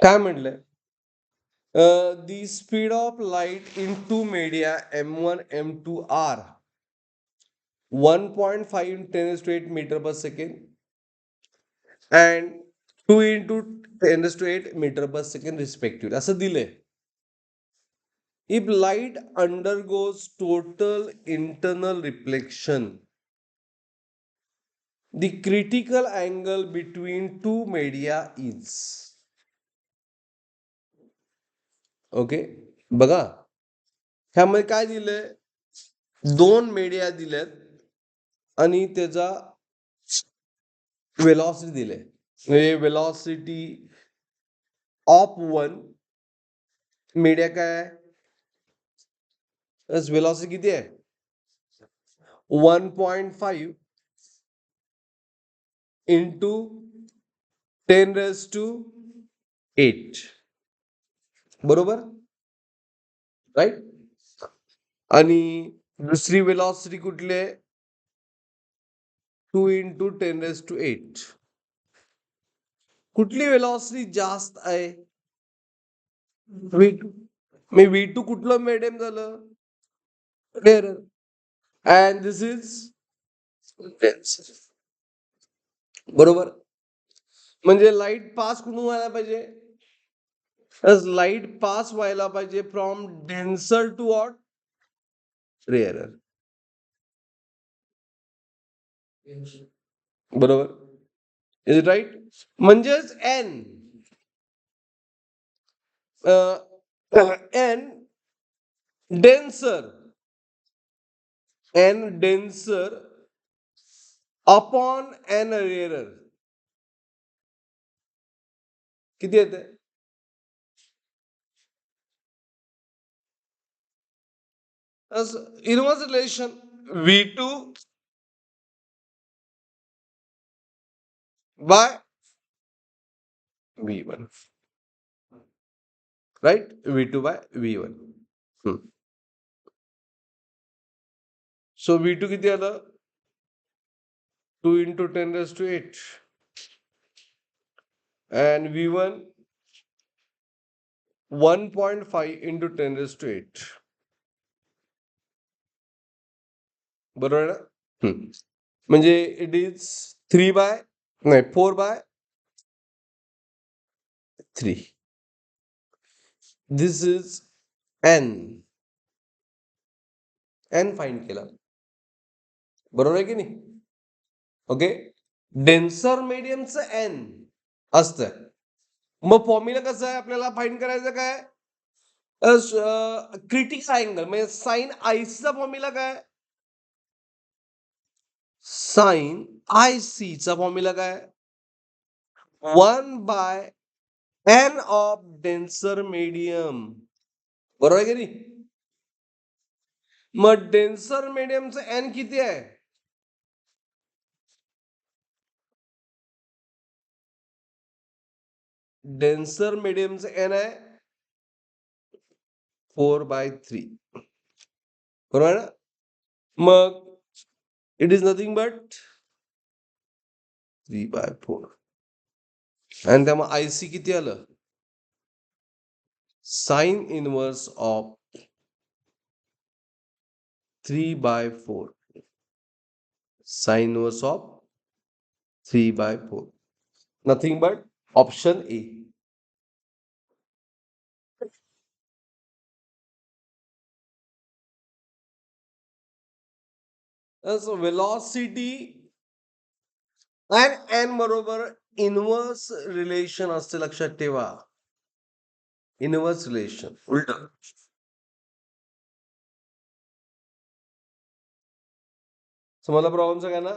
काय म्हटलंय? The speed of light in two media m1 m2 are 1.5 into 10 raised to 8 meter per second and 2 into 10 raised to 8 meter per second respectively. असं दिलंय. If light undergoes total internal reflection, the critical angle between two media is. Okay, बघा ह्यामध्ये काय दिलंय? दोन media दिल्यात आणि त्याचा वेलॉसिटी दिले. म्हणजे वेलॉसिटी ऑफ वन मीडिया काय आहे? वेलॉसिटी किती आहे? 1.5 इंटू 10 रेज टू 8. बरोबर, राईट? आणि दुसरी वेलॉसिटी कुठली आहे? 2 इंटू 10 रेज टू 8. कुठली वेलॉसिटी जास्त आहे? V2. मी V2 कुठलं मीडियम झालं? Rare. And this is denser. बरोबर, म्हणजे लाईट पास कुठून व्हायला पाहिजे? लाईट पास व्हायला पाहिजे from denser to what? Rarer. बरोबर, इज इट राईट? म्हणजेच n n denser upon n rarer किती येते? Inverse relation V2 by V1, right? V2 by V1. So V2 किती आलं? 2 into 10 raise to 8 and V1 1.5 into 10 raise to 8. बरोबर ना? म्हणजे it is 4/3. This is n find केला. बरोबर आहे की नाही? ओके, डेन्सर मीडियमचं एन असतं. मग फॉर्म्युला कसं आहे आपल्याला फाइंड करायचं? काय क्रिटिकल अँगल म्हणजे साइन आयसीचा फॉर्म्युला काय? साइन आयसी चा फॉर्म्युला काय? 1/n of denser medium. बरोबर आहे की नाही? मग डेन्सर मीडियमचं एन किती आहे? डेन्सर मीडियमचं एन आहे 4/3. बरोबर ना? मग इट इज नथिंग बट 3/4. आणि त्यामुळे आयसी किती आलं? Sine inverse of 3/4. Sine inverse of 3/4. Nothing but option A. Velocity आणि एन बरोबर इनवर्स रिलेशन असते, लक्षात ठेवा. इनवर्स रिलेशन उलट. तुम्हाला प्रॉब्लेम काय ना?